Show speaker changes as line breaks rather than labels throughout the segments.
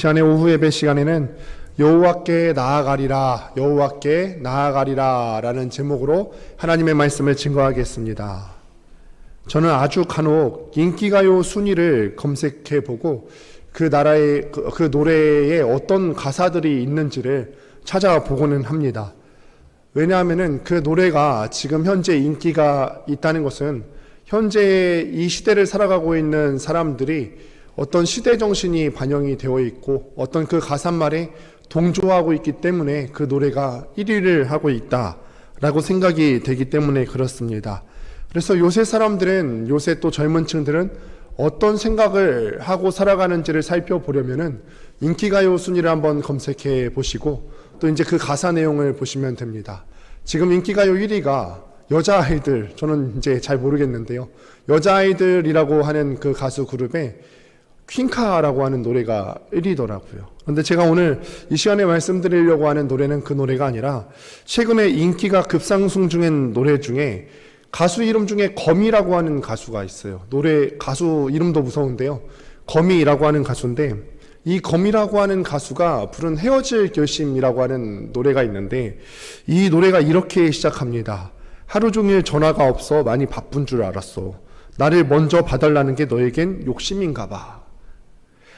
시간에 오후 예배 시간에는 여호와께 나아가리라, 여호와께 나아가리라 라는 제목으로 하나님의 말씀을 증거하겠습니다. 저는 아주 간혹 인기가요 순위를 검색해보고 그 나라의 그 노래에 어떤 가사들이 있는지를 찾아보고는 합니다. 왜냐하면 그 노래가 지금 현재 인기가 있다는 것은 현재 이 시대를 살아가고 있는 사람들이 어떤 시대 정신이 반영이 되어 있고 어떤 그 가사말에 동조하고 있기 때문에 그 노래가 1위를 하고 있다라고 생각이 되기 때문에 그렇습니다. 그래서 요새 사람들은, 요새 또 젊은 층들은 어떤 생각을 하고 살아가는지를 살펴보려면은 인기가요 순위를 한번 검색해 보시고 또 이제 그 가사 내용을 보시면 됩니다. 지금 인기가요 1위가 여자아이들, 저는 이제 잘 모르겠는데요. 여자아이들이라고 하는 그 가수 그룹에 퀸카라고 하는 노래가 1위더라고요. 그런데 제가 오늘 이 시간에 말씀드리려고 하는 노래는 그 노래가 아니라 최근에 인기가 급상승 중인 노래 중에 가수 이름 중에 거미라고 하는 가수가 있어요. 노래 가수 이름도 무서운데요. 거미라고 하는 가수인데 이 거미라고 하는 가수가 부른 헤어질 결심이라고 하는 노래가 있는데 이 노래가 이렇게 시작합니다. 하루 종일 전화가 없어 많이 바쁜 줄 알았어. 나를 먼저 봐달라는 게 너에겐 욕심인가 봐.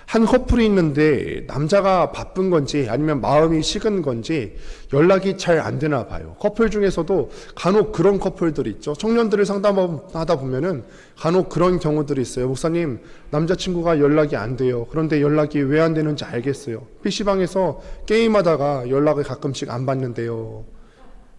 한 커플이 있는데 남자가 바쁜 건지 아니면 마음이 식은 건지 연락이 잘 안 되나 봐요. 커플 중에서도 간혹 그런 커플들이 있죠. 청년들을 상담하다 보면은 간혹 그런 경우들이 있어요. 목사님, 남자친구가 연락이 안 돼요. 그런데 연락이 왜 안 되는지 알겠어요. PC방에서 게임하다가 연락을 가끔씩 안 받는데요.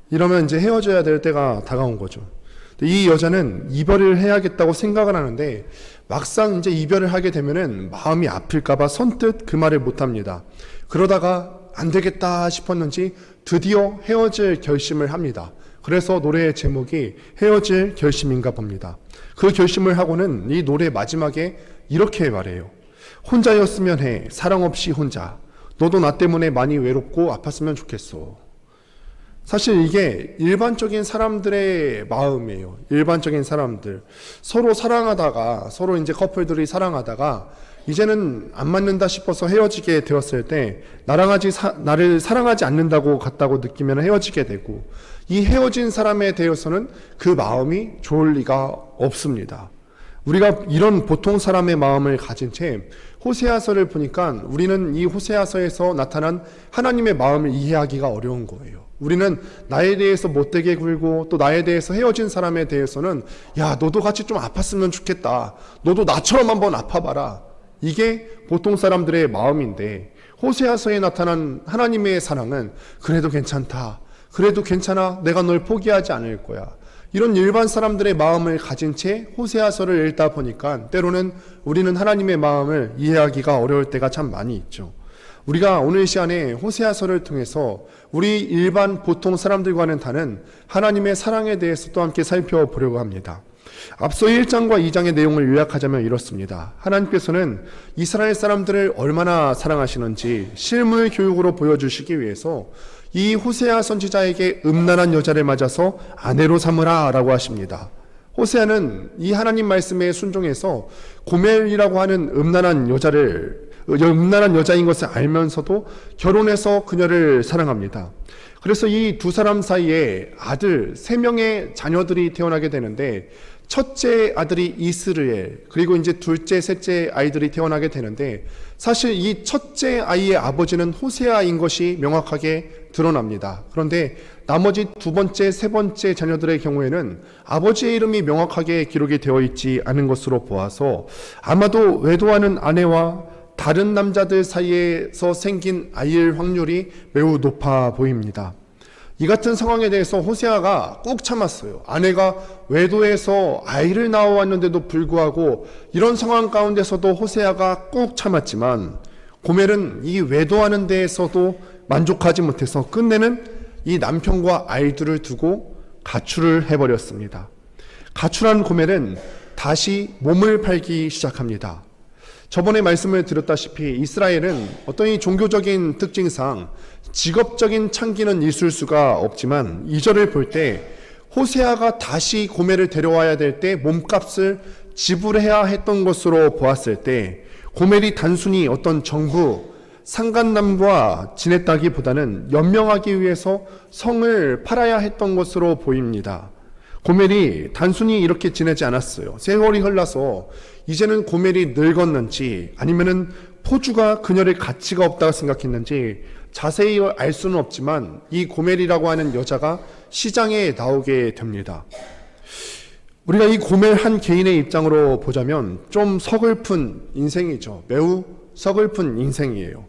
이러면 이제 헤어져야 될 때가 다가온 거죠. 이 여자는 이별을 해야겠다고 생각을 하는데 막상 이제 이별을 하게 되면은 마음이 아플까봐 선뜻 그 말을 못 합니다. 그러다가 안 되겠다 싶었는지 드디어 헤어질 결심을 합니다. 그래서 노래의 제목이 헤어질 결심인가 봅니다. 그 결심을 하고는 이 노래 마지막에 이렇게 말해요. 혼자였으면 해, 사랑 없이 혼자. 너도 나 때문에 많이 외롭고 아팠으면 좋겠어. 사실 이게 일반적인 사람들의 마음이에요. 일반적인 사람들. 서로 사랑하다가, 서로 이제 커플들이 사랑하다가, 이제는 안 맞는다 싶어서 헤어지게 되었을 때, 나를 사랑하지 않는다고 같다고 느끼면 헤어지게 되고, 이 헤어진 사람에 대해서는 그 마음이 좋을 리가 없습니다. 우리가 이런 보통 사람의 마음을 가진 채 호세아서를 보니까 우리는 이 호세아서에서 나타난 하나님의 마음을 이해하기가 어려운 거예요. 우리는 나에 대해서 못되게 굴고 또 나에 대해서 헤어진 사람에 대해서는 야, 너도 같이 좀 아팠으면 좋겠다. 너도 나처럼 한번 아파봐라. 이게 보통 사람들의 마음인데 호세아서에 나타난 하나님의 사랑은 그래도 괜찮다. 그래도 괜찮아. 내가 널 포기하지 않을 거야. 이런 일반 사람들의 마음을 가진 채 호세아서를 읽다 보니까 때로는 우리는 하나님의 마음을 이해하기가 어려울 때가 참 많이 있죠. 우리가 오늘 시간에 호세아서를 통해서 우리 일반 보통 사람들과는 다른 하나님의 사랑에 대해서 또 함께 살펴보려고 합니다. 앞서 1장과 2장의 내용을 요약하자면 이렇습니다. 하나님께서는 이스라엘 사람들을 얼마나 사랑하시는지 실물 교육으로 보여주시기 위해서 이 호세아 선지자에게 음란한 여자를 맞아서 아내로 삼으라 라고 하십니다. 호세아는 이 하나님 말씀에 순종해서 고멜이라고 하는 음란한 여자인 것을 알면서도 결혼해서 그녀를 사랑합니다. 그래서 이 두 사람 사이에 아들 3명의 자녀들이 태어나게 되는데 첫째 아들이 이스르엘, 그리고 이제 둘째, 셋째 아이들이 태어나게 되는데 사실 이 첫째 아이의 아버지는 호세아인 것이 명확하게 드러납니다. 그런데 나머지 두 번째, 세 번째 자녀들의 경우에는 아버지의 이름이 명확하게 기록이 되어 있지 않은 것으로 보아서 아마도 외도하는 아내와 다른 남자들 사이에서 생긴 아이일 확률이 매우 높아 보입니다. 이 같은 상황에 대해서 호세아가 꾹 참았어요. 아내가 외도해서 아이를 낳아왔는데도 불구하고 이런 상황 가운데서도 호세아가 꾹 참았지만 고멜은 이 외도하는 데에서도 만족하지 못해서 끝내는 이 남편과 아이들을 두고 가출을 해버렸습니다. 가출한 고멜은 다시 몸을 팔기 시작합니다. 저번에 말씀을 드렸다시피 이스라엘은 어떤 이 종교적인 특징상 직업적인 창기는 있을 수가 없지만 2절을 볼 때 호세아가 다시 고멜을 데려와야 될 때 몸값을 지불해야 했던 것으로 보았을 때 고멜이 단순히 어떤 정부 상간남과 지냈다기보다는 연명하기 위해서 성을 팔아야 했던 것으로 보입니다. 고멜이 단순히 이렇게 지내지 않았어요. 세월이 흘러서 이제는 고멜이 늙었는지 아니면은 포주가 그녀를 가치가 없다고 생각했는지 자세히 알 수는 없지만 이 고멜이라고 하는 여자가 시장에 나오게 됩니다. 우리가 이 고멜 한 개인의 입장으로 보자면 좀 서글픈 인생이죠. 매우 서글픈 인생이에요.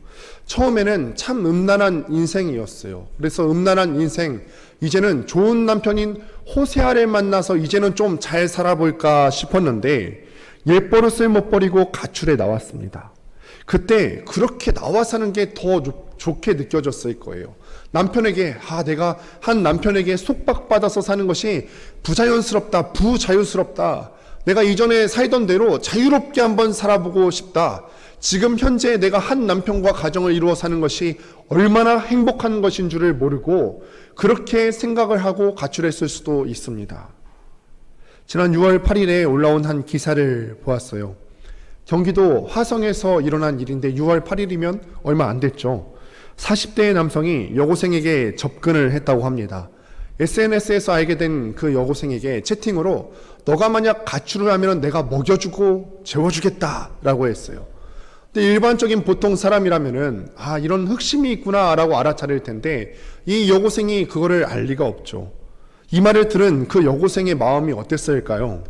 처음에는 참 음란한 인생이었어요. 그래서 음란한 인생, 이제는 좋은 남편인 호세아를 만나서 이제는 좀 잘 살아볼까 싶었는데 옛버릇을 못 버리고 가출해 나왔습니다. 그때 그렇게 나와 사는 게 더 좋게 느껴졌을 거예요. 남편에게 내가 한 남편에게 속박받아서 사는 것이 부자연스럽다, 부자유스럽다. 내가 이전에 살던 대로 자유롭게 한번 살아보고 싶다. 지금 현재 내가 한 남편과 가정을 이루어 사는 것이 얼마나 행복한 것인 줄을 모르고 그렇게 생각을 하고 가출했을 수도 있습니다. 지난 6월 8일에 올라온 한 기사를 보았어요. 경기도 화성에서 일어난 일인데 6월 8일이면 얼마 안 됐죠. 40대의 남성이 여고생에게 접근을 했다고 합니다. SNS에서 알게 된 그 여고생에게 채팅으로 너가 만약 가출을 하면 내가 먹여주고 재워주겠다라고 했어요. 근데 일반적인 보통 사람이라면은 이런 흑심이 있구나라고 알아차릴 텐데 이 여고생이 그거를 알 리가 없죠. 이 말을 들은 그 여고생의 마음이 어땠을까요?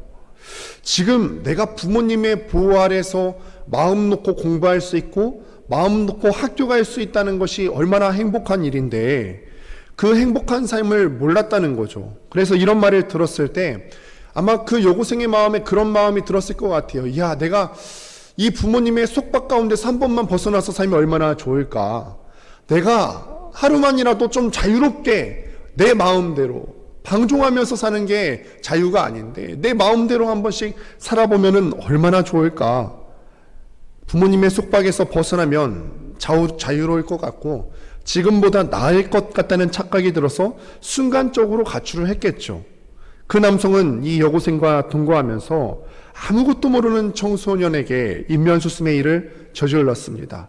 지금 내가 부모님의 보호 아래서 마음 놓고 공부할 수 있고 마음 놓고 학교 갈 수 있다는 것이 얼마나 행복한 일인데 그 행복한 삶을 몰랐다는 거죠. 그래서 이런 말을 들었을 때 아마 그 여고생의 마음에 그런 마음이 들었을 것 같아요. 내가 이 부모님의 속박 가운데서 한 번만 벗어나서 살면 얼마나 좋을까. 내가 하루만이라도 좀 자유롭게 내 마음대로 방종하면서 사는 게 자유가 아닌데 내 마음대로 한 번씩 살아보면 얼마나 좋을까. 부모님의 속박에서 벗어나면 자유로울 것 같고 지금보다 나을 것 같다는 착각이 들어서 순간적으로 가출을 했겠죠. 그 남성은 이 여고생과 동거하면서 아무것도 모르는 청소년에게 인면수습의 일을 저질렀습니다.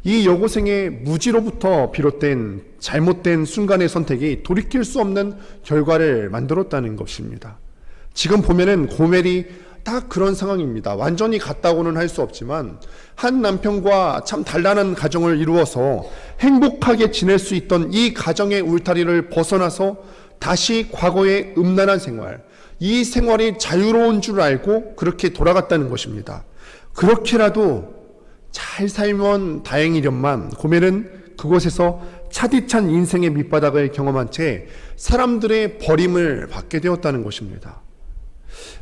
이 여고생의 무지로부터 비롯된 잘못된 순간의 선택이 돌이킬 수 없는 결과를 만들었다는 것입니다. 지금 보면은 고멜이 딱 그런 상황입니다. 완전히 같다고는 할 수 없지만 한 남편과 참 단란한 가정을 이루어서 행복하게 지낼 수 있던 이 가정의 울타리를 벗어나서 다시 과거의 음란한 생활, 이 생활이 자유로운 줄 알고 그렇게 돌아갔다는 것입니다. 그렇게라도 잘 살면 다행이련만 고멜은 그곳에서 차디찬 인생의 밑바닥을 경험한 채 사람들의 버림을 받게 되었다는 것입니다.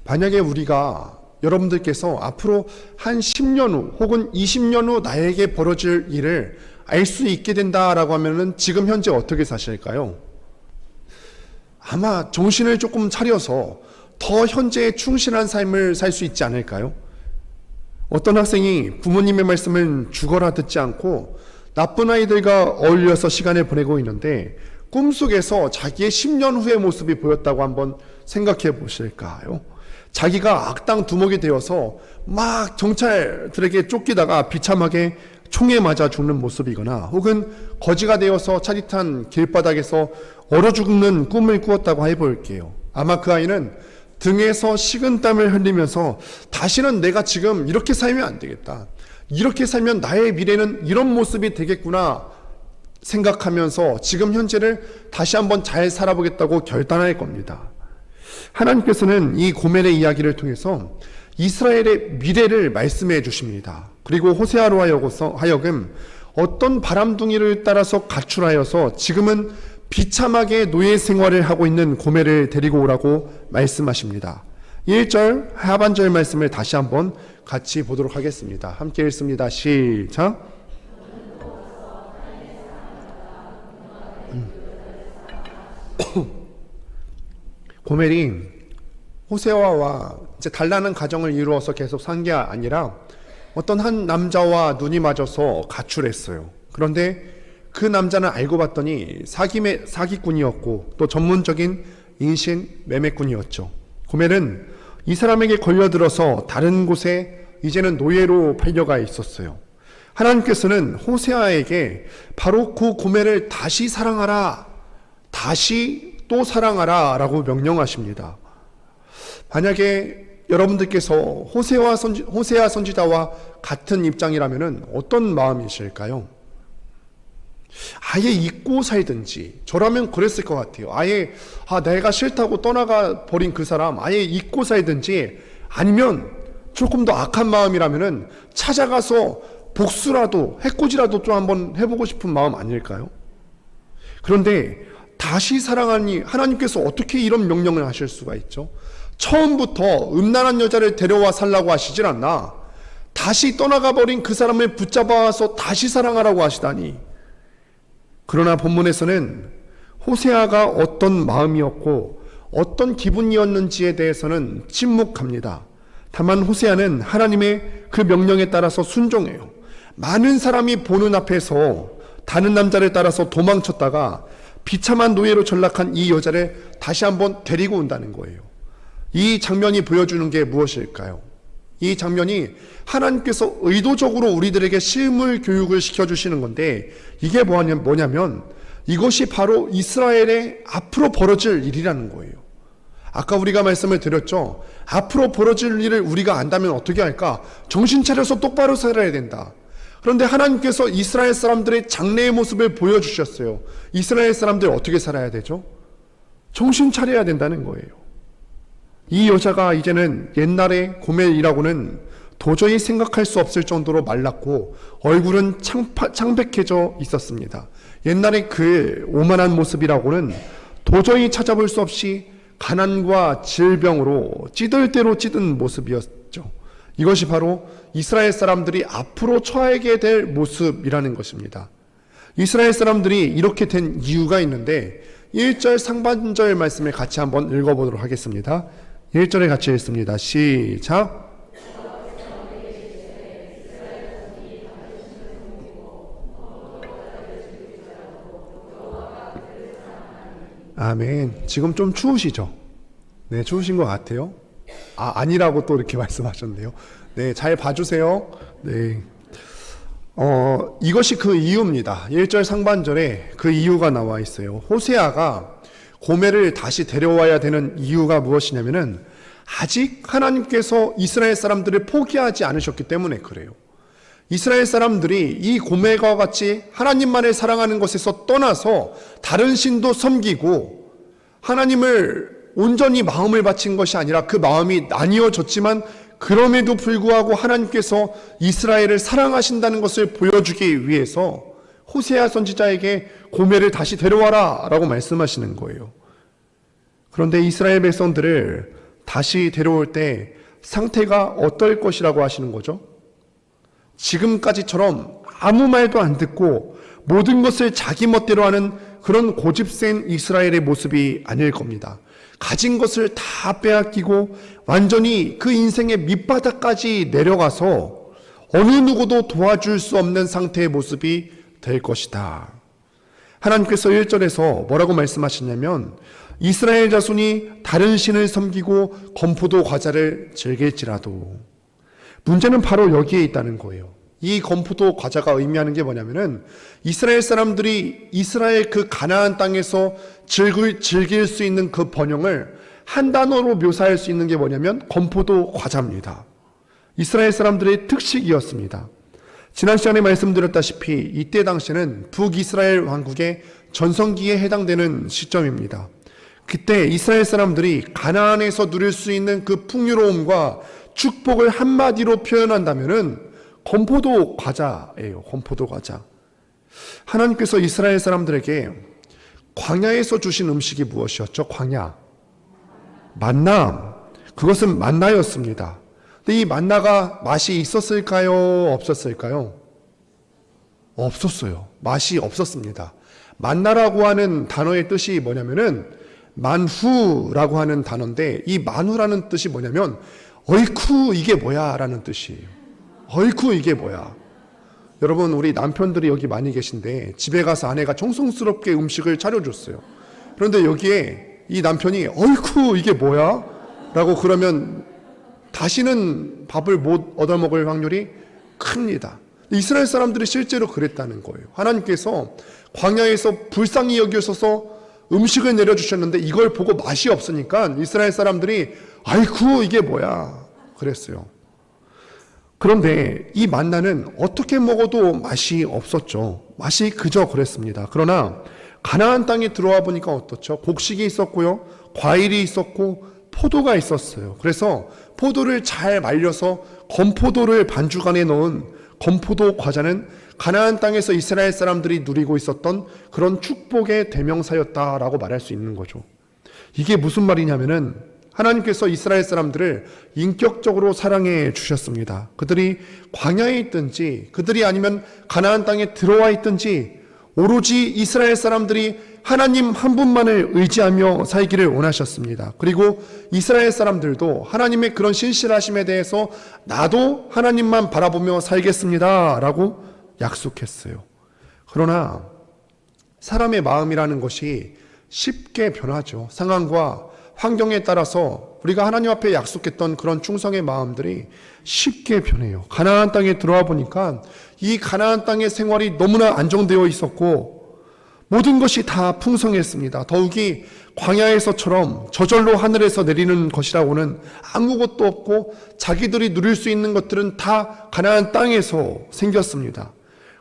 만약에 우리가 여러분들께서 앞으로 한 10년 후 혹은 20년 후 나에게 벌어질 일을 알 수 있게 된다라고 하면은 지금 현재 어떻게 사실까요? 아마 정신을 조금 차려서 더 현재에 충실한 삶을 살 수 있지 않을까요? 어떤 학생이 부모님의 말씀을 죽어라 듣지 않고 나쁜 아이들과 어울려서 시간을 보내고 있는데 꿈속에서 자기의 10년 후의 모습이 보였다고 한번 생각해 보실까요? 자기가 악당 두목이 되어서 막 경찰들에게 쫓기다가 비참하게 총에 맞아 죽는 모습이거나 혹은 거지가 되어서 차디찬 길바닥에서 얼어 죽는 꿈을 꾸었다고 해볼게요. 아마 그 아이는 등에서 식은땀을 흘리면서 다시는 내가 지금 이렇게 살면 안 되겠다. 이렇게 살면 나의 미래는 이런 모습이 되겠구나 생각하면서 지금 현재를 다시 한번 잘 살아보겠다고 결단할 겁니다. 하나님께서는 이 고멜의 이야기를 통해서 이스라엘의 미래를 말씀해 주십니다. 그리고 호세아로 하여금 어떤 바람둥이를 따라서 가출하여서 지금은 비참하게 노예 생활을 하고 있는 고멜을 데리고 오라고 말씀하십니다. 1절 하반절 말씀을 다시 한번 같이 보도록 하겠습니다. 함께 읽습니다. 시작. 고멜이 호세아와 이제 단란한 가정을 이루어서 계속 산 게 아니라 어떤 한 남자와 눈이 맞아서 가출했어요. 그런데 그 남자는 알고 봤더니 사기꾼이었고 또 전문적인 인신 매매꾼이었죠. 고멜은 이 사람에게 걸려들어서 다른 곳에 이제는 노예로 팔려가 있었어요. 하나님께서는 호세아에게 바로 그 고멜을 다시 사랑하라, 다시 또 사랑하라 라고 명령하십니다. 만약에 여러분들께서 호세아 선지자와 같은 입장이라면 어떤 마음이실까요? 아예 잊고 살든지, 저라면 그랬을 것 같아요. 아예 내가 싫다고 떠나가 버린 그 사람 아예 잊고 살든지, 아니면 조금 더 악한 마음이라면 찾아가서 복수라도 해코지라도 좀 한번 해보고 싶은 마음 아닐까요? 그런데 다시 사랑하니 하나님께서 어떻게 이런 명령을 하실 수가 있죠? 처음부터 음란한 여자를 데려와 살라고 하시질 않나, 다시 떠나가 버린 그 사람을 붙잡아서 다시 사랑하라고 하시다니. 그러나 본문에서는 호세아가 어떤 마음이었고 어떤 기분이었는지에 대해서는 침묵합니다. 다만 호세아는 하나님의 그 명령에 따라서 순종해요. 많은 사람이 보는 앞에서 다른 남자를 따라서 도망쳤다가 비참한 노예로 전락한 이 여자를 다시 한번 데리고 온다는 거예요. 이 장면이 보여주는 게 무엇일까요? 이 장면이 하나님께서 의도적으로 우리들에게 실물 교육을 시켜주시는 건데, 이게 뭐냐면 이것이 바로 이스라엘의 앞으로 벌어질 일이라는 거예요. 아까 우리가 말씀을 드렸죠. 앞으로 벌어질 일을 우리가 안다면 어떻게 할까? 정신 차려서 똑바로 살아야 된다. 그런데 하나님께서 이스라엘 사람들의 장래의 모습을 보여주셨어요. 이스라엘 사람들 어떻게 살아야 되죠? 정신 차려야 된다는 거예요. 이 여자가 이제는 옛날의 고멜이라고는 도저히 생각할 수 없을 정도로 말랐고 얼굴은 창백해져 있었습니다. 옛날에 그 오만한 모습이라고는 도저히 찾아볼 수 없이 가난과 질병으로 찌들 대로 찌든 모습이었죠. 이것이 바로 이스라엘 사람들이 앞으로 처하게 될 모습이라는 것입니다. 이스라엘 사람들이 이렇게 된 이유가 있는데 1절 상반절 말씀을 같이 한번 읽어보도록 하겠습니다. 1절에 같이 읽습니다. 시작. 아멘. 지금 좀 추우시죠? 네, 추우신 것 같아요. 아니라고 또 이렇게 말씀하셨네요. 네, 잘 봐주세요. 네. 이것이 그 이유입니다. 1절 상반절에 그 이유가 나와 있어요. 호세아가 고멜을 다시 데려와야 되는 이유가 무엇이냐면은 아직 하나님께서 이스라엘 사람들을 포기하지 않으셨기 때문에 그래요. 이스라엘 사람들이 이 고멜과 같이 하나님만을 사랑하는 것에서 떠나서 다른 신도 섬기고 하나님을 온전히 마음을 바친 것이 아니라 그 마음이 나뉘어졌지만 그럼에도 불구하고 하나님께서 이스라엘을 사랑하신다는 것을 보여주기 위해서 호세아 선지자에게 고멜을 다시 데려와라 라고 말씀하시는 거예요. 그런데 이스라엘 백성들을 다시 데려올 때 상태가 어떨 것이라고 하시는 거죠? 지금까지처럼 아무 말도 안 듣고 모든 것을 자기 멋대로 하는 그런 고집센 이스라엘의 모습이 아닐 겁니다. 가진 것을 다 빼앗기고 완전히 그 인생의 밑바닥까지 내려가서 어느 누구도 도와줄 수 없는 상태의 모습이 될 것이다. 하나님께서 1절에서 뭐라고 말씀하시냐면 이스라엘 자손이 다른 신을 섬기고 건포도 과자를 즐길지라도, 문제는 바로 여기에 있다는 거예요. 이 건포도 과자가 의미하는 게 뭐냐면은 이스라엘 사람들이 이스라엘 그 가나안 땅에서 즐길 수 있는 그 번영을 한 단어로 묘사할 수 있는 게 뭐냐면 건포도 과자입니다. 이스라엘 사람들의 특식이었습니다. 지난 시간에 말씀드렸다시피 이때 당시는 북이스라엘 왕국의 전성기에 해당되는 시점입니다. 그때 이스라엘 사람들이 가나안에서 누릴 수 있는 그 풍요로움과 축복을 한마디로 표현한다면은 건포도 과자예요. 건포도 과자. 하나님께서 이스라엘 사람들에게 광야에서 주신 음식이 무엇이었죠? 광야. 만나. 그것은 만나였습니다. 근데 이 만나가 맛이 있었을까요? 없었을까요? 없었어요. 맛이 없었습니다. 만나라고 하는 단어의 뜻이 뭐냐면은 만후라고 하는 단어인데, 이 만후라는 뜻이 뭐냐면 어이쿠 이게 뭐야 라는 뜻이에요. 어이쿠 이게 뭐야. 여러분, 우리 남편들이 여기 많이 계신데 집에 가서 아내가 정성스럽게 음식을 차려줬어요. 그런데 여기에 이 남편이 어이쿠 이게 뭐야? 라고 그러면 다시는 밥을 못 얻어먹을 확률이 큽니다. 이스라엘 사람들이 실제로 그랬다는 거예요. 하나님께서 광야에서 불쌍히 여기셔서 음식을 내려주셨는데 이걸 보고 맛이 없으니까 이스라엘 사람들이 아이쿠 이게 뭐야 그랬어요. 그런데 이 만나는 어떻게 먹어도 맛이 없었죠. 맛이 그저 그랬습니다. 그러나 가나안 땅에 들어와 보니까 어떻죠? 곡식이 있었고요, 과일이 있었고 포도가 있었어요. 그래서 포도를 잘 말려서 건포도를 반죽 안에 넣은 건포도 과자는 가나안 땅에서 이스라엘 사람들이 누리고 있었던 그런 축복의 대명사였다라고 말할 수 있는 거죠. 이게 무슨 말이냐면은 하나님께서 이스라엘 사람들을 인격적으로 사랑해 주셨습니다. 그들이 광야에 있든지 그들이 아니면 가나안 땅에 들어와 있든지 오로지 이스라엘 사람들이 하나님 한 분만을 의지하며 살기를 원하셨습니다. 그리고 이스라엘 사람들도 하나님의 그런 신실하심에 대해서 나도 하나님만 바라보며 살겠습니다 라고 약속했어요. 그러나 사람의 마음이라는 것이 쉽게 변하죠. 상황과 환경에 따라서 우리가 하나님 앞에 약속했던 그런 충성의 마음들이 쉽게 변해요. 가나안 땅에 들어와 보니까 이 가나안 땅의 생활이 너무나 안정되어 있었고 모든 것이 다 풍성했습니다. 더욱이 광야에서처럼 저절로 하늘에서 내리는 것이라고는 아무것도 없고 자기들이 누릴 수 있는 것들은 다 가나안 땅에서 생겼습니다.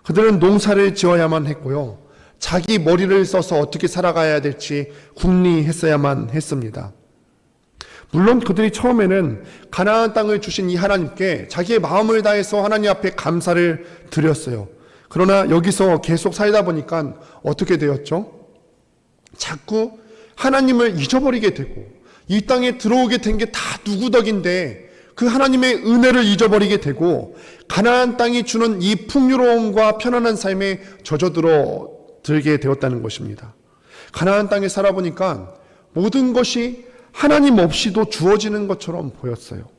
그들은 농사를 지어야만 했고요, 자기 머리를 써서 어떻게 살아가야 될지 궁리했어야만 했습니다. 물론 그들이 처음에는 가나안 땅을 주신 이 하나님께 자기의 마음을 다해서 하나님 앞에 감사를 드렸어요. 그러나 여기서 계속 살다 보니까 어떻게 되었죠? 자꾸 하나님을 잊어버리게 되고 이 땅에 들어오게 된 게 다 누구 덕인데 그 하나님의 은혜를 잊어버리게 되고 가나안 땅이 주는 이 풍요로움과 편안한 삶에 젖어들게 되었다는 것입니다. 가나안 땅에 살아보니까 모든 것이 하나님 없이도 주어지는 것처럼 보였어요.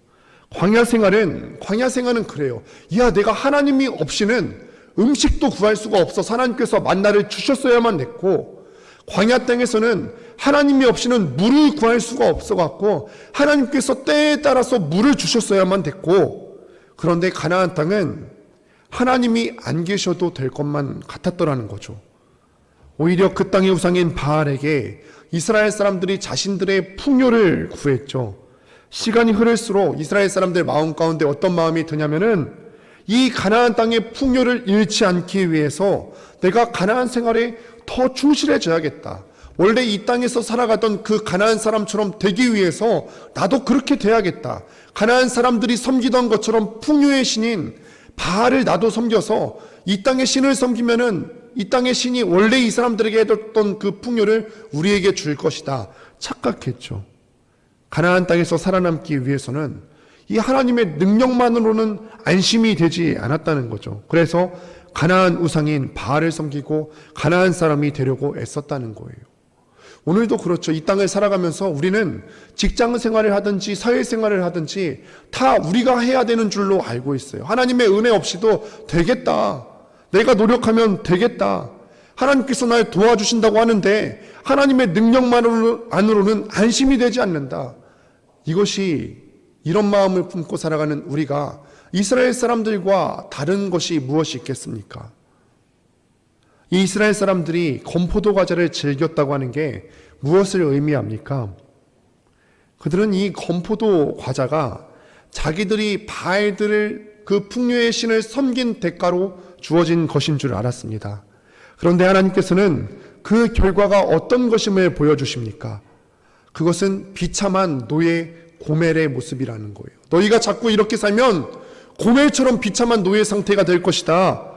광야 생활은 그래요. 야, 내가 하나님이 없이는 음식도 구할 수가 없어서 하나님께서 만나를 주셨어야만 됐고, 광야 땅에서는 하나님이 없이는 물을 구할 수가 없어갖고 하나님께서 때에 따라서 물을 주셨어야만 됐고, 그런데 가나안 땅은 하나님이 안 계셔도 될 것만 같았더라는 거죠. 오히려 그 땅의 우상인 바알에게 이스라엘 사람들이 자신들의 풍요를 구했죠. 시간이 흐를수록 이스라엘 사람들 마음 가운데 어떤 마음이 드냐면은 이 가나안 땅의 풍요를 잃지 않기 위해서 내가 가나안 생활에 더 충실해져야겠다. 원래 이 땅에서 살아가던 그 가나안 사람처럼 되기 위해서 나도 그렇게 돼야겠다. 가나안 사람들이 섬기던 것처럼 풍요의 신인 바알을 나도 섬겨서 이 땅의 신을 섬기면은 이 땅의 신이 원래 이 사람들에게 해줬던 그 풍요를 우리에게 줄 것이다 착각했죠. 가나안 땅에서 살아남기 위해서는 이 하나님의 능력만으로는 안심이 되지 않았다는 거죠. 그래서 가나안 우상인 바알을 섬기고 가나안 사람이 되려고 애썼다는 거예요. 오늘도 그렇죠. 이 땅을 살아가면서 우리는 직장 생활을 하든지 사회 생활을 하든지 다 우리가 해야 되는 줄로 알고 있어요. 하나님의 은혜 없이도 되겠다. 내가 노력하면 되겠다. 하나님께서 날 도와주신다고 하는데 하나님의 능력만으로는 안심이 되지 않는다. 이것이 이런 마음을 품고 살아가는 우리가 이스라엘 사람들과 다른 것이 무엇이 있겠습니까? 이 이스라엘 사람들이 건포도 과자를 즐겼다고 하는 게 무엇을 의미합니까? 그들은 이 건포도 과자가 자기들이 바알들을 그 풍요의 신을 섬긴 대가로 주어진 것인 줄 알았습니다. 그런데 하나님께서는 그 결과가 어떤 것임을 보여주십니까? 그것은 비참한 노예 고멜의 모습이라는 거예요. 너희가 자꾸 이렇게 살면 고멜처럼 비참한 노예 상태가 될 것이다.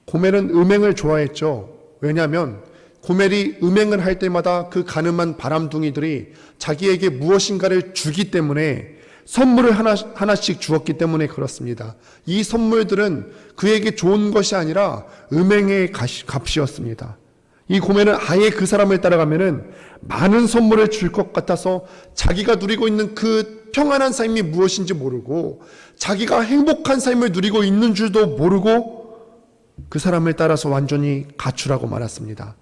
고멜은 음행을 좋아했죠. 왜냐하면 고멜이 음행을 할 때마다 그 가늠한 바람둥이들이 자기에게 무엇인가를 주기 때문에 선물을 하나씩 주었기 때문에 그렇습니다. 이 선물들은 그에게 좋은 것이 아니라 음행의 값이었습니다. 이 고멜은 아예 그 사람을 따라가면은 많은 선물을 줄 것 같아서 자기가 누리고 있는 그 평안한 삶이 무엇인지 모르고 자기가 행복한 삶을 누리고 있는 줄도 모르고 그 사람을 따라서 완전히 가출하고 말았습니다.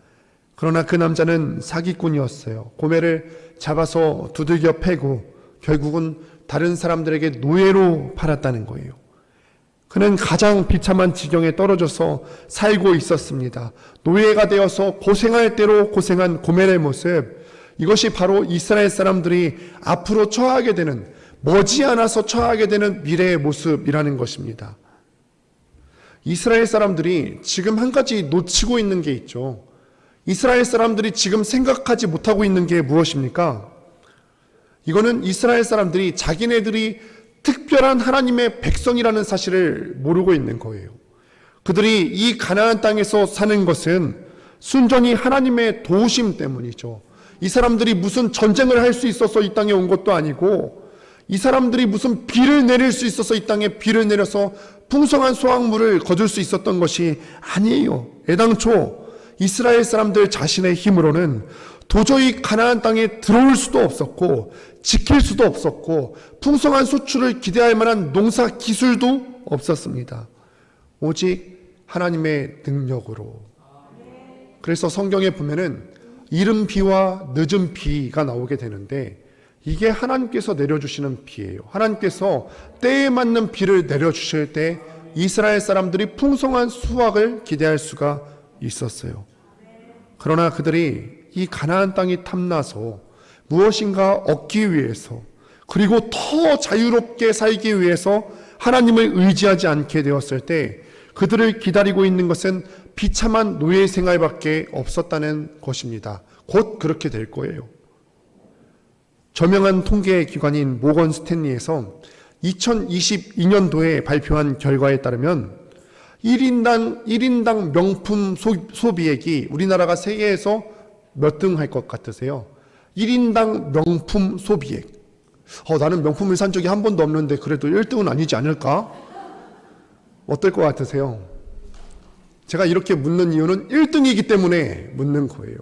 그러나 그 남자는 사기꾼이었어요. 고멜을 잡아서 두들겨 패고 결국은 다른 사람들에게 노예로 팔았다는 거예요. 그는 가장 비참한 지경에 떨어져서 살고 있었습니다. 노예가 되어서 고생할 대로 고생한 고멜의 모습, 이것이 바로 이스라엘 사람들이 앞으로 처하게 되는, 머지않아서 처하게 되는 미래의 모습이라는 것입니다. 이스라엘 사람들이 지금 한 가지 놓치고 있는 게 있죠. 이스라엘 사람들이 지금 생각하지 못하고 있는 게 무엇입니까? 이거는 이스라엘 사람들이 자기네들이 특별한 하나님의 백성이라는 사실을 모르고 있는 거예요. 그들이 이 가나안 땅에서 사는 것은 순전히 하나님의 도우심 때문이죠. 이 사람들이 무슨 전쟁을 할 수 있어서 이 땅에 온 것도 아니고, 이 사람들이 무슨 비를 내릴 수 있어서 이 땅에 비를 내려서 풍성한 수확물을 거둘 수 있었던 것이 아니에요. 애당초 이스라엘 사람들 자신의 힘으로는 도저히 가나안 땅에 들어올 수도 없었고, 지킬 수도 없었고, 풍성한 수출을 기대할 만한 농사 기술도 없었습니다. 오직 하나님의 능력으로. 그래서 성경에 보면은 이른 비와 늦은 비가 나오게 되는데, 이게 하나님께서 내려주시는 비예요. 하나님께서 때에 맞는 비를 내려주실 때 이스라엘 사람들이 풍성한 수확을 기대할 수가 있었어요. 그러나 그들이 이 가나안 땅이 탐나서 무엇인가 얻기 위해서, 그리고 더 자유롭게 살기 위해서 하나님을 의지하지 않게 되었을 때 그들을 기다리고 있는 것은 비참한 노예 생활밖에 없었다는 것입니다. 곧 그렇게 될 거예요. 저명한 통계 기관인 모건 스탠리에서 2022년도에 발표한 결과에 따르면 1인당 명품 소비액이 우리나라가 세계에서 몇 등 할 것 같으세요? 1인당 명품 소비액. 나는 명품을 산 적이 한 번도 없는데 그래도 1등은 아니지 않을까? 어떨 것 같으세요? 제가 이렇게 묻는 이유는 1등이기 때문에 묻는 거예요.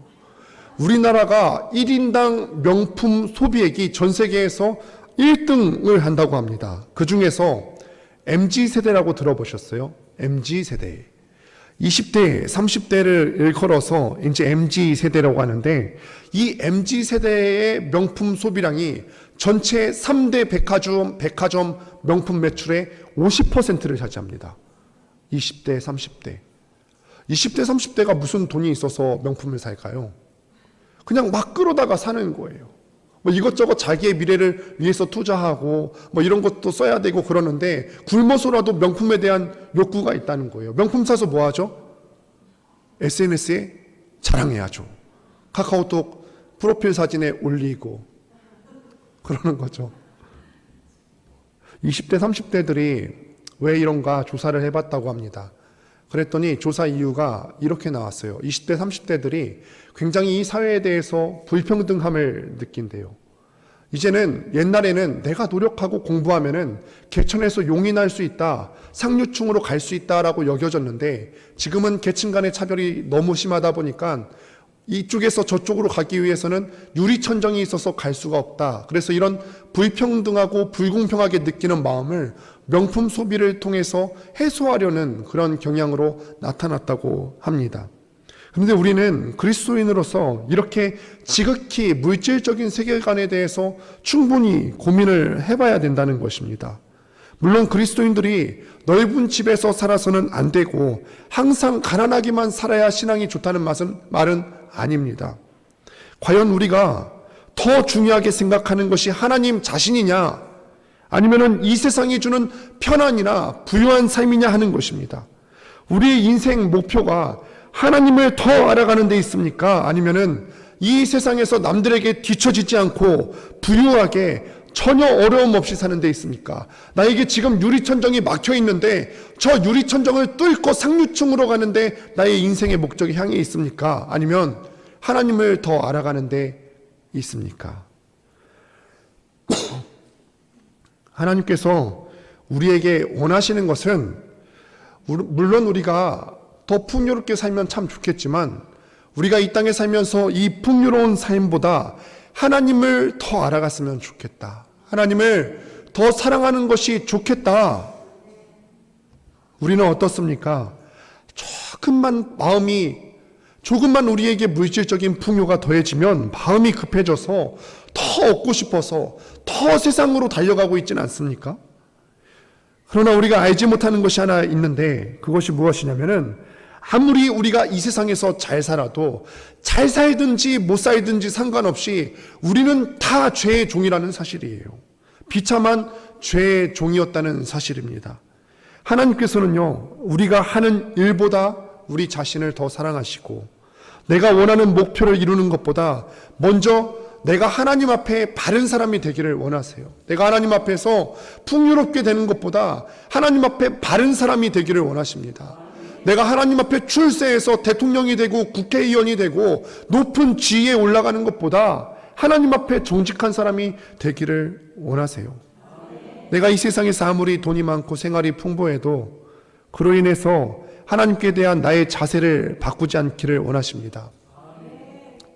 우리나라가 1인당 명품 소비액이 전 세계에서 1등을 한다고 합니다. 그 중에서 MZ세대라고 들어보셨어요? MZ세대. 20대, 30대를 일컬어서 이제 MZ세대라고 하는데, 이 MZ세대의 명품 소비량이 전체 3대 백화점 명품 매출의 50%를 차지합니다. 20대, 30대. 20대, 30대가 무슨 돈이 있어서 명품을 살까요? 그냥 막 끌어다가 사는 거예요. 뭐 이것저것 자기의 미래를 위해서 투자하고 뭐 이런 것도 써야 되고 그러는데, 굶어서라도 명품에 대한 욕구가 있다는 거예요. 명품 사서 뭐 하죠? SNS에 자랑해야죠. 카카오톡 프로필 사진에 올리고 그러는 거죠. 20대, 30대들이 왜 이런가 조사를 해봤다고 합니다. 그랬더니 조사 이유가 이렇게 나왔어요. 20대, 30대들이 굉장히 이 사회에 대해서 불평등함을 느낀대요. 이제는, 옛날에는 내가 노력하고 공부하면은 개천에서 용이 날 수 있다, 상류층으로 갈 수 있다라고 여겨졌는데, 지금은 계층 간의 차별이 너무 심하다 보니까 이쪽에서 저쪽으로 가기 위해서는 유리천정이 있어서 갈 수가 없다. 그래서 이런 불평등하고 불공평하게 느끼는 마음을 명품 소비를 통해서 해소하려는 그런 경향으로 나타났다고 합니다. 그런데 우리는 그리스도인으로서 이렇게 지극히 물질적인 세계관에 대해서 충분히 고민을 해봐야 된다는 것입니다. 물론 그리스도인들이 넓은 집에서 살아서는 안 되고 항상 가난하기만 살아야 신앙이 좋다는 말은 아닙니다. 과연 우리가 더 중요하게 생각하는 것이 하나님 자신이냐, 아니면은 이 세상이 주는 편안이나 부유한 삶이냐 하는 것입니다. 우리의 인생 목표가 하나님을 더 알아가는 데 있습니까? 아니면은 이 세상에서 남들에게 뒤처지지 않고 부유하게 전혀 어려움 없이 사는 데 있습니까? 나에게 지금 유리천정이 막혀 있는데 저 유리천정을 뚫고 상류층으로 가는데 나의 인생의 목적이 향해 있습니까? 아니면 하나님을 더 알아가는 데 있습니까? 하나님께서 우리에게 원하시는 것은, 물론 우리가 더 풍요롭게 살면 참 좋겠지만, 우리가 이 땅에 살면서 이 풍요로운 삶보다 하나님을 더 알아갔으면 좋겠다, 하나님을 더 사랑하는 것이 좋겠다. 우리는 어떻습니까? 조금만 우리에게 물질적인 풍요가 더해지면 마음이 급해져서 더 얻고 싶어서 더 세상으로 달려가고 있지는 않습니까? 그러나 우리가 알지 못하는 것이 하나 있는데, 그것이 무엇이냐면은 아무리 우리가 이 세상에서 잘 살아도 잘 살든지 못 살든지 상관없이 우리는 다 죄의 종이라는 사실이에요. 비참한 죄의 종이었다는 사실입니다. 하나님께서는요, 우리가 하는 일보다 우리 자신을 더 사랑하시고, 내가 원하는 목표를 이루는 것보다 먼저 내가 하나님 앞에 바른 사람이 되기를 원하세요. 내가 하나님 앞에서 풍요롭게 되는 것보다 하나님 앞에 바른 사람이 되기를 원하십니다. 내가 하나님 앞에 출세해서 대통령이 되고 국회의원이 되고 높은 지위에 올라가는 것보다 하나님 앞에 정직한 사람이 되기를 원하세요. 내가 이 세상에서 아무리 돈이 많고 생활이 풍부해도 그로 인해서 하나님께 대한 나의 자세를 바꾸지 않기를 원하십니다.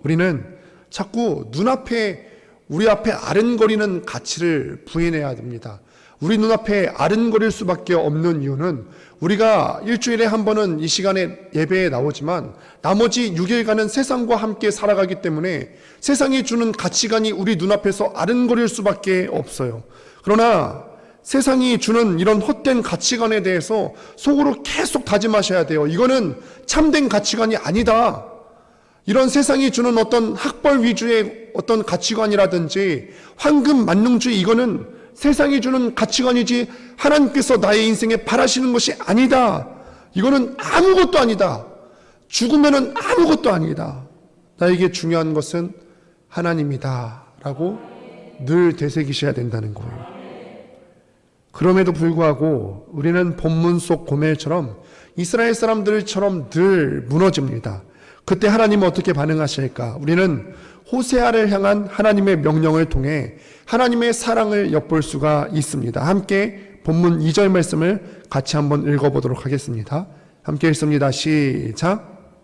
우리는 자꾸 눈앞에, 우리 앞에 아른거리는 가치를 부인해야 됩니다. 우리 눈앞에 아른거릴 수밖에 없는 이유는 우리가 일주일에 한 번은 이 시간에 예배에 나오지만 나머지 6일간은 세상과 함께 살아가기 때문에 세상이 주는 가치관이 우리 눈앞에서 아른거릴 수밖에 없어요. 그러나 세상이 주는 이런 헛된 가치관에 대해서 속으로 계속 다짐하셔야 돼요. 이거는 참된 가치관이 아니다. 이런 세상이 주는 어떤 학벌 위주의 어떤 가치관이라든지 황금 만능주의, 이거는 세상이 주는 가치관이지 하나님께서 나의 인생에 바라시는 것이 아니다. 이거는 아무것도 아니다. 죽으면은 아무것도 아니다. 나에게 중요한 것은 하나님이다 라고 늘 되새기셔야 된다는 거예요. 그럼에도 불구하고 우리는 본문 속 고멜처럼 이스라엘 사람들처럼 늘 무너집니다. 그때 하나님은 어떻게 반응하실까? 우리는 호세아를 향한 하나님의 명령을 통해 하나님의 사랑을 엿볼 수가 있습니다. 함께 본문 2절 말씀을 같이 한번 읽어보도록 하겠습니다. 함께 읽습니다. 시작.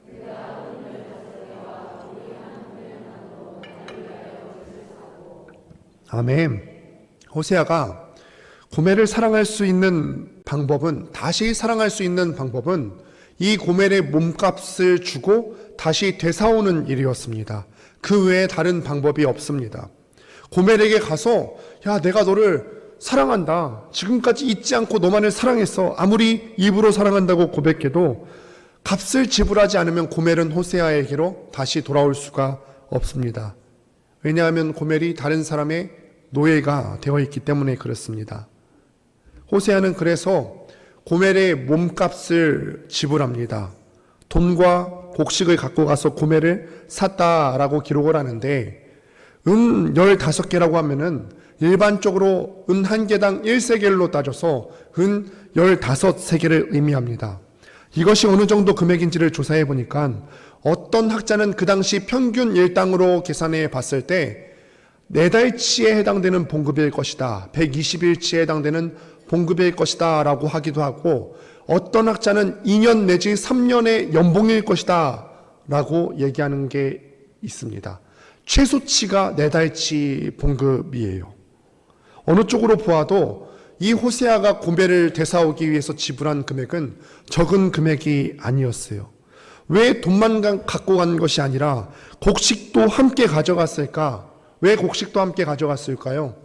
아멘. 호세아가 고멜을 사랑할 수 있는 방법은, 다시 사랑할 수 있는 방법은 이 고멜의 몸값을 주고 다시 되사오는 일이었습니다. 그 외에 다른 방법이 없습니다. 고멜에게 가서, 야, 내가 너를 사랑한다. 지금까지 잊지 않고 너만을 사랑했어. 아무리 입으로 사랑한다고 고백해도 값을 지불하지 않으면 고멜은 호세아에게로 다시 돌아올 수가 없습니다. 왜냐하면 고멜이 다른 사람의 노예가 되어 있기 때문에 그렇습니다. 호세아는 그래서 고멜의 몸값을 지불합니다. 돈과 곡식을 갖고 가서 고멜을 샀다라고 기록을 하는데, 은 15개라고 하면은 일반적으로 은 한 개당 1세겔로 따져서 은 15세겔을 의미합니다. 이것이 어느 정도 금액인지를 조사해 보니까 어떤 학자는 그 당시 평균 일당으로 계산해 봤을 때 4달치에 해당되는 봉급일 것이다, 120일치에 해당되는 봉급일 것이다 라고 하기도 하고, 어떤 학자는 2년 내지 3년의 연봉일 것이다 라고 얘기하는 게 있습니다. 최소치가 4달치 봉급이에요. 어느 쪽으로 보아도 이 호세아가 고멜을 되사오기 위해서 지불한 금액은 적은 금액이 아니었어요. 왜 돈만 갖고 간 것이 아니라 곡식도 함께 가져갔을까? 왜 곡식도 함께 가져갔을까요?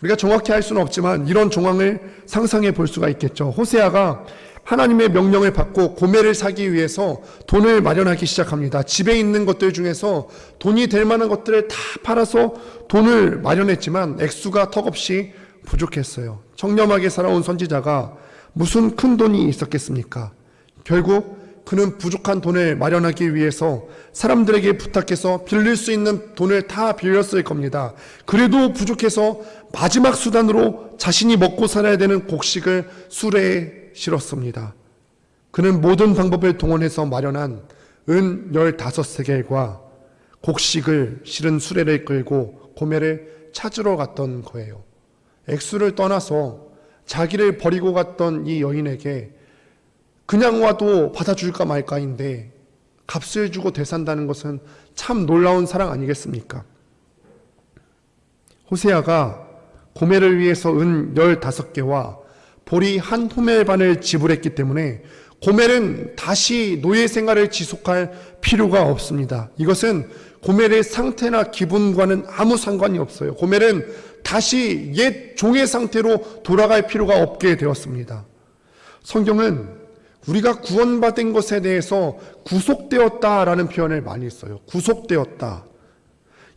우리가 정확히 할 수는 없지만 이런 정황을 상상해 볼 수가 있겠죠. 호세아가 하나님의 명령을 받고 고멜을 사기 위해서 돈을 마련하기 시작합니다. 집에 있는 것들 중에서 돈이 될 만한 것들을 다 팔아서 돈을 마련했지만 액수가 턱없이 부족했어요. 청렴하게 살아온 선지자가 무슨 큰 돈이 있었겠습니까? 결국 그는 부족한 돈을 마련하기 위해서 사람들에게 부탁해서 빌릴 수 있는 돈을 다 빌렸을 겁니다. 그래도 부족해서 마지막 수단으로 자신이 먹고 살아야 되는 곡식을 수레에 실었습니다. 그는 모든 방법을 동원해서 마련한 은 15세겔과 곡식을 실은 수레를 끌고 고멜을 찾으러 갔던 거예요. 액수를 떠나서 자기를 버리고 갔던 이 여인에게 그냥 와도 받아줄까 말까인데 값을 주고 되산다는 것은 참 놀라운 사랑 아니겠습니까? 호세아가 고멜을 위해서 은 15개와 보리 한 호멜반을 지불했기 때문에 고멜은 다시 노예 생활을 지속할 필요가 없습니다. 이것은 고멜의 상태나 기분과는 아무 상관이 없어요. 고멜은 다시 옛 종의 상태로 돌아갈 필요가 없게 되었습니다. 성경은 우리가 구원받은 것에 대해서 구속되었다라는 표현을 많이 써요. 구속되었다.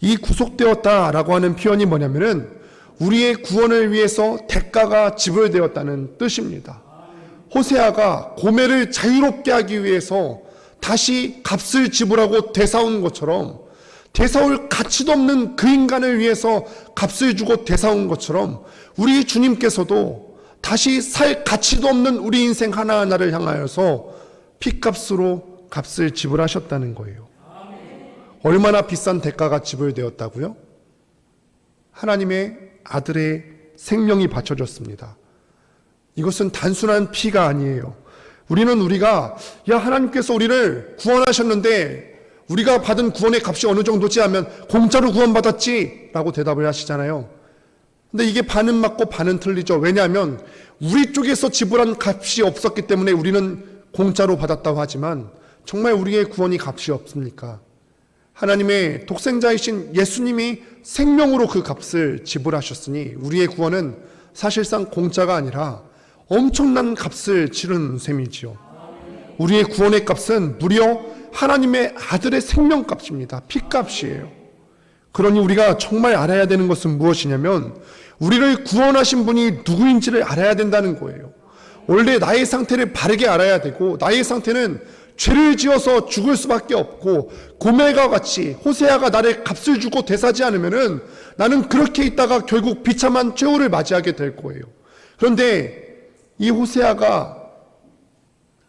이 구속되었다라고 하는 표현이 뭐냐면은 우리의 구원을 위해서 대가가 지불되었다는 뜻입니다. 호세아가 고멜을 자유롭게 하기 위해서 다시 값을 지불하고 되사온 것처럼, 되사올 가치도 없는 그 인간을 위해서 값을 주고 되사온 것처럼 우리 주님께서도 다시 살 가치도 없는 우리 인생 하나하나를 향하여서 핏값으로 값을 지불하셨다는 거예요. 얼마나 비싼 대가가 지불되었다고요? 하나님의 아들의 생명이 바쳐졌습니다. 이것은 단순한 피가 아니에요. 우리가 하나님께서 우리를 구원하셨는데 우리가 받은 구원의 값이 어느 정도지 하면 공짜로 구원받았지 라고 대답을 하시잖아요. 근데 이게 반은 맞고 반은 틀리죠. 왜냐하면 우리 쪽에서 지불한 값이 없었기 때문에 우리는 공짜로 받았다고 하지만 정말 우리의 구원이 값이 없습니까? 하나님의 독생자이신 예수님이 생명으로 그 값을 지불하셨으니 우리의 구원은 사실상 공짜가 아니라 엄청난 값을 치른 셈이지요. 우리의 구원의 값은 무려 하나님의 아들의 생명값입니다. 피값이에요. 그러니 우리가 정말 알아야 되는 것은 무엇이냐면 우리를 구원하신 분이 누구인지를 알아야 된다는 거예요. 원래 나의 상태를 바르게 알아야 되고, 나의 상태는 죄를 지어서 죽을 수밖에 없고, 고멜과 같이 호세아가 나를 값을 주고 되사지 않으면은 나는 그렇게 있다가 결국 비참한 최후를 맞이하게 될 거예요. 그런데 이 호세아가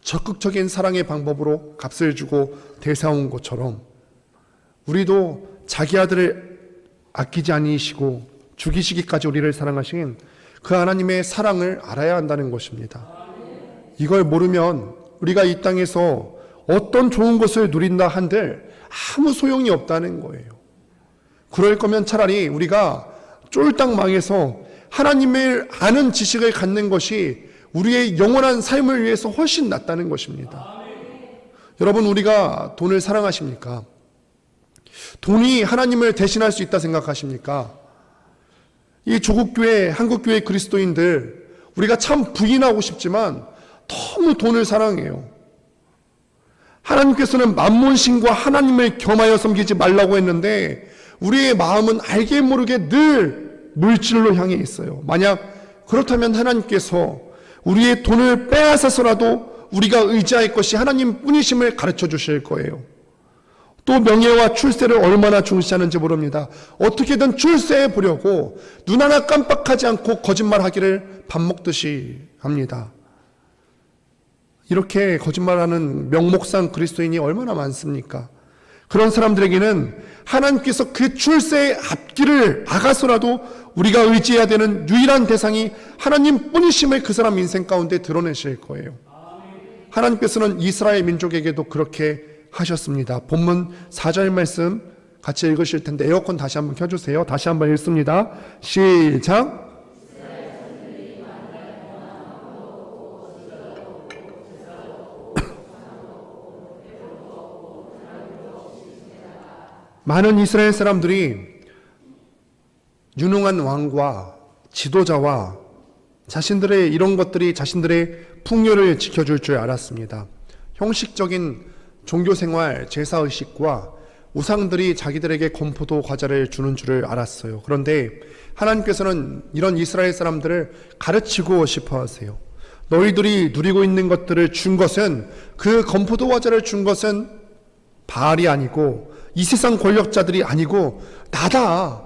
적극적인 사랑의 방법으로 값을 주고 되사온 것처럼 우리도 자기 아들을 아끼지 아니시고 죽이시기까지 우리를 사랑하신 그 하나님의 사랑을 알아야 한다는 것입니다. 이걸 모르면 우리가 이 땅에서 어떤 좋은 것을 누린다 한들 아무 소용이 없다는 거예요. 그럴 거면 차라리 우리가 쫄딱 망해서 하나님을 아는 지식을 갖는 것이 우리의 영원한 삶을 위해서 훨씬 낫다는 것입니다. 여러분, 우리가 돈을 사랑하십니까? 돈이 하나님을 대신할 수 있다 생각하십니까? 이 조국교회, 한국교회 그리스도인들, 우리가 참 부인하고 싶지만 너무 돈을 사랑해요. 하나님께서는 만몬신과 하나님을 겸하여 섬기지 말라고 했는데 우리의 마음은 알게 모르게 늘 물질로 향해 있어요. 만약 그렇다면 하나님께서 우리의 돈을 빼앗아서라도 우리가 의지할 것이 하나님 뿐이심을 가르쳐 주실 거예요. 또 명예와 출세를 얼마나 중시하는지 모릅니다. 어떻게든 출세해 보려고 눈 하나 깜빡하지 않고 거짓말하기를 밥 먹듯이 합니다. 이렇게 거짓말하는 명목상 그리스도인이 얼마나 많습니까? 그런 사람들에게는 하나님께서 그 출세의 앞길을 막아서라도 우리가 의지해야 되는 유일한 대상이 하나님 뿐이심을 그 사람 인생 가운데 드러내실 거예요. 하나님께서는 이스라엘 민족에게도 그렇게 하셨습니다. 본문 4절 말씀 같이 읽으실 텐데 에어컨 다시 한번 켜주세요. 다시 한번 읽습니다. 시작. 많은 이스라엘 사람들이 유능한 왕과 지도자와 자신들의 이런 것들이 자신들의 풍요를 지켜줄 줄 알았습니다. 형식적인 종교생활, 제사의식과 우상들이 자기들에게 건포도 과자를 주는 줄을 알았어요. 그런데 하나님께서는 이런 이스라엘 사람들을 가르치고 싶어 하세요. 너희들이 누리고 있는 것들을 준 것은, 그 건포도 과자를 준 것은 바알이 아니고 이 세상 권력자들이 아니고 나다.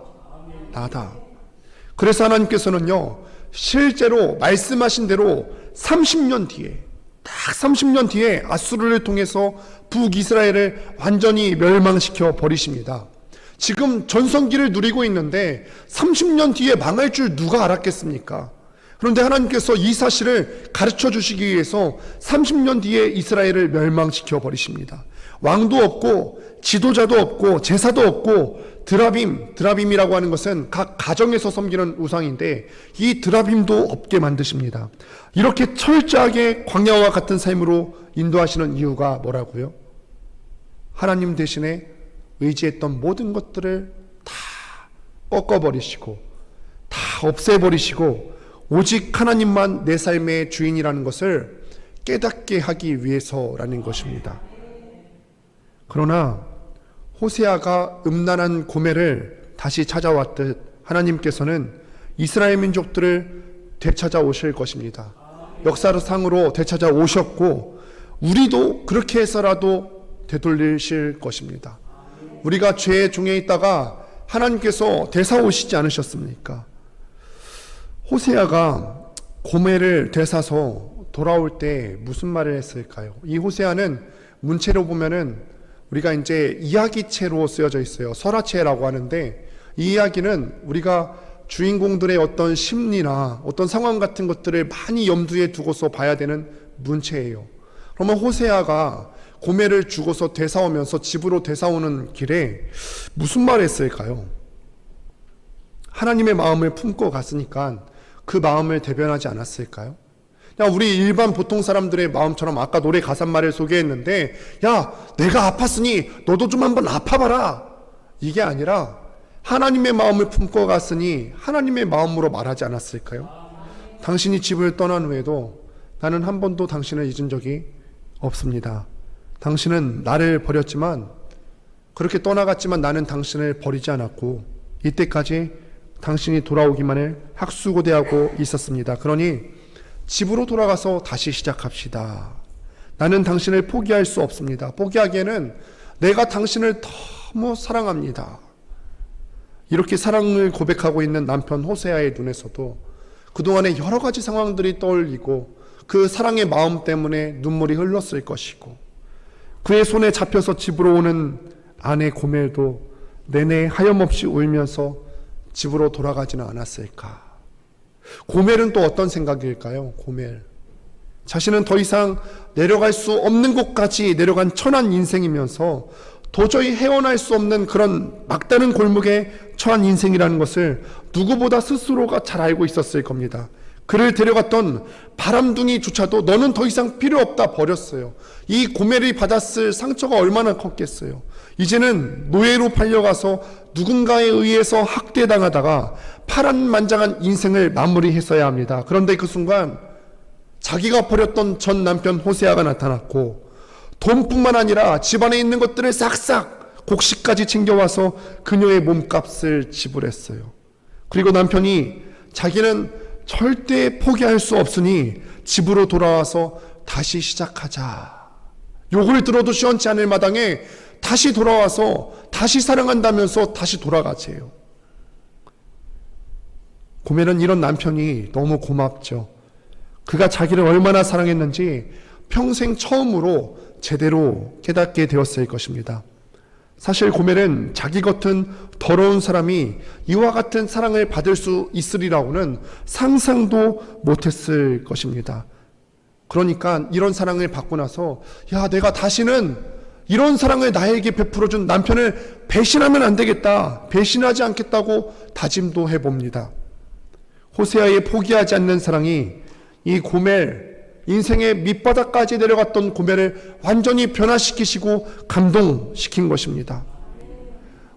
그래서 하나님께서는요, 실제로 말씀하신 대로 30년 뒤에, 딱 30년 뒤에 아수르를 통해서 북이스라엘을 완전히 멸망시켜 버리십니다. 지금 전성기를 누리고 있는데 30년 뒤에 망할 줄 누가 알았겠습니까? 그런데 하나님께서 이 사실을 가르쳐 주시기 위해서 30년 뒤에 이스라엘을 멸망시켜 버리십니다. 왕도 없고 지도자도 없고 제사도 없고 드라빔이라고 하는 것은 각 가정에서 섬기는 우상인데 이 드라빔도 없게 만드십니다. 이렇게 철저하게 광야와 같은 삶으로 인도하시는 이유가 뭐라고요? 하나님 대신에 의지했던 모든 것들을 다 꺾어버리시고 다 없애버리시고 오직 하나님만 내 삶의 주인이라는 것을 깨닫게 하기 위해서라는 것입니다. 그러나 호세아가 음란한 고멜을 다시 찾아왔듯 하나님께서는 이스라엘 민족들을 되찾아오실 것입니다. 역사상으로 되찾아오셨고 우리도 그렇게 해서라도 되돌리실 것입니다. 우리가 죄의 종에 있다가 하나님께서 되사오시지 않으셨습니까? 호세아가 고멜을 되사서 돌아올 때 무슨 말을 했을까요? 이 호세아는 문체로 보면은 우리가 이제 이야기체로 쓰여져 있어요. 설화체라고 하는데 이 이야기는 우리가 주인공들의 어떤 심리나 어떤 상황 같은 것들을 많이 염두에 두고서 봐야 되는 문체예요. 그러면 호세아가 고멜을 주고서 되사오면서 집으로 되사오는 길에 무슨 말을 했을까요? 하나님의 마음을 품고 갔으니까 그 마음을 대변하지 않았을까요? 그냥 우리 일반 보통 사람들의 마음처럼 아까 노래 가사말을 소개했는데 야 내가 아팠으니 너도 좀 한번 아파봐라 이게 아니라 하나님의 마음을 품고 갔으니 하나님의 마음으로 말하지 않았을까요? 당신이 집을 떠난 후에도 나는 한 번도 당신을 잊은 적이 없습니다. 당신은 나를 버렸지만 그렇게 떠나갔지만 나는 당신을 버리지 않았고 이때까지 당신이 돌아오기만을 학수고대하고 있었습니다. 그러니 집으로 돌아가서 다시 시작합시다. 나는 당신을 포기할 수 없습니다. 포기하기에는 내가 당신을 너무 사랑합니다. 이렇게 사랑을 고백하고 있는 남편 호세아의 눈에서도 그동안의 여러 가지 상황들이 떠올리고 그 사랑의 마음 때문에 눈물이 흘렀을 것이고 그의 손에 잡혀서 집으로 오는 아내 고멜도 내내 하염없이 울면서 집으로 돌아가지는 않았을까? 고멜은 또 어떤 생각일까요? 고멜 자신은 더 이상 내려갈 수 없는 곳까지 내려간 천한 인생이면서 도저히 헤어날 수 없는 그런 막다른 골목에 처한 인생이라는 것을 누구보다 스스로가 잘 알고 있었을 겁니다. 그를 데려갔던 바람둥이조차도 너는 더 이상 필요 없다 버렸어요. 이 고멜이 받았을 상처가 얼마나 컸겠어요. 이제는 노예로 팔려가서 누군가에 의해서 학대당하다가 파란만장한 인생을 마무리했어야 합니다. 그런데 그 순간 자기가 버렸던 전 남편 호세아가 나타났고 돈뿐만 아니라 집안에 있는 것들을 싹싹 곡식까지 챙겨와서 그녀의 몸값을 지불했어요. 그리고 남편이 자기는 절대 포기할 수 없으니 집으로 돌아와서 다시 시작하자. 욕을 들어도 시원치 않을 마당에 다시 돌아와서 다시 사랑한다면서 다시 돌아가세요. 고멜은 이런 남편이 너무 고맙죠. 그가 자기를 얼마나 사랑했는지 평생 처음으로 제대로 깨닫게 되었을 것입니다. 사실 고멜은 자기 같은 더러운 사람이 이와 같은 사랑을 받을 수 있으리라고는 상상도 못했을 것입니다. 그러니까 이런 사랑을 받고 나서 야 내가 다시는 이런 사랑을 나에게 베풀어준 남편을 배신하면 안 되겠다, 배신하지 않겠다고 다짐도 해봅니다. 호세아의 포기하지 않는 사랑이 이 고멜 인생의 밑바닥까지 내려갔던 고멜을 완전히 변화시키시고 감동시킨 것입니다.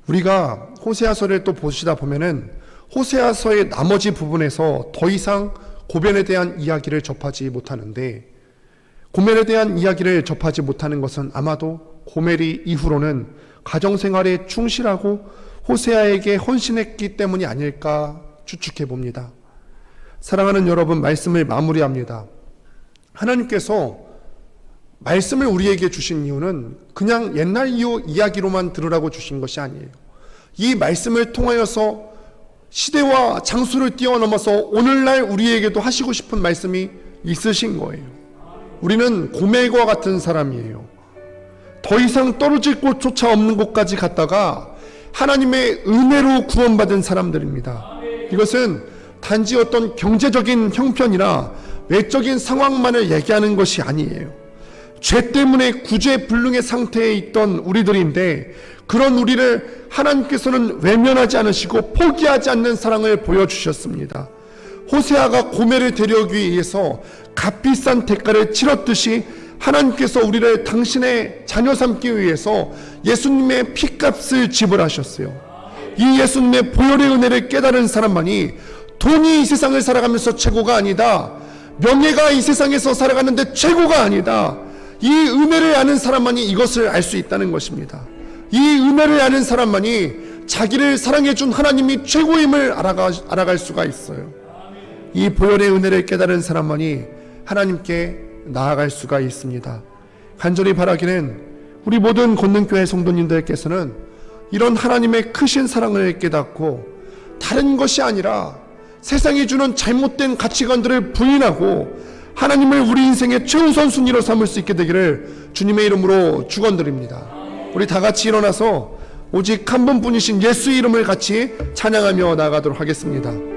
우리가 호세아서를 또 보시다 보면은 호세아서의 나머지 부분에서 더 이상 고멜에 대한 이야기를 접하지 못하는데 고멜에 대한 이야기를 접하지 못하는 것은 아마도 고멜이 이후로는 가정생활에 충실하고 호세아에게 헌신했기 때문이 아닐까 추측해 봅니다. 사랑하는 여러분, 말씀을 마무리합니다. 하나님께서 말씀을 우리에게 주신 이유는 그냥 옛날 이야기로만 들으라고 주신 것이 아니에요. 이 말씀을 통하여서 시대와 장소를 뛰어넘어서 오늘날 우리에게도 하시고 싶은 말씀이 있으신 거예요. 우리는 고멜과 같은 사람이에요. 더 이상 떨어질 곳조차 없는 곳까지 갔다가 하나님의 은혜로 구원받은 사람들입니다. 이것은 단지 어떤 경제적인 형편이나 외적인 상황만을 얘기하는 것이 아니에요. 죄 때문에 구제불능의 상태에 있던 우리들인데 그런 우리를 하나님께서는 외면하지 않으시고 포기하지 않는 사랑을 보여주셨습니다. 호세아가 고멜을 데려오기 위해서 값비싼 대가를 치렀듯이 하나님께서 우리를 당신의 자녀 삼기 위해서 예수님의 피값을 지불하셨어요. 이 예수님의 보혈의 은혜를 깨달은 사람만이 돈이 이 세상을 살아가면서 최고가 아니다. 명예가 이 세상에서 살아가는데 최고가 아니다. 이 은혜를 아는 사람만이 이것을 알 수 있다는 것입니다. 이 은혜를 아는 사람만이 자기를 사랑해준 하나님이 최고임을 알아갈 수가 있어요. 이 보혈의 은혜를 깨달은 사람만이 하나님께 나아갈 수가 있습니다. 간절히 바라기는 우리 모든 권능교회 성도님들께서는 이런 하나님의 크신 사랑을 깨닫고 다른 것이 아니라 세상이 주는 잘못된 가치관들을 부인하고 하나님을 우리 인생의 최우선 순위로 삼을 수 있게 되기를 주님의 이름으로 축원드립니다. 우리 다 같이 일어나서 오직 한 분뿐이신 예수 이름을 같이 찬양하며 나아가도록 하겠습니다.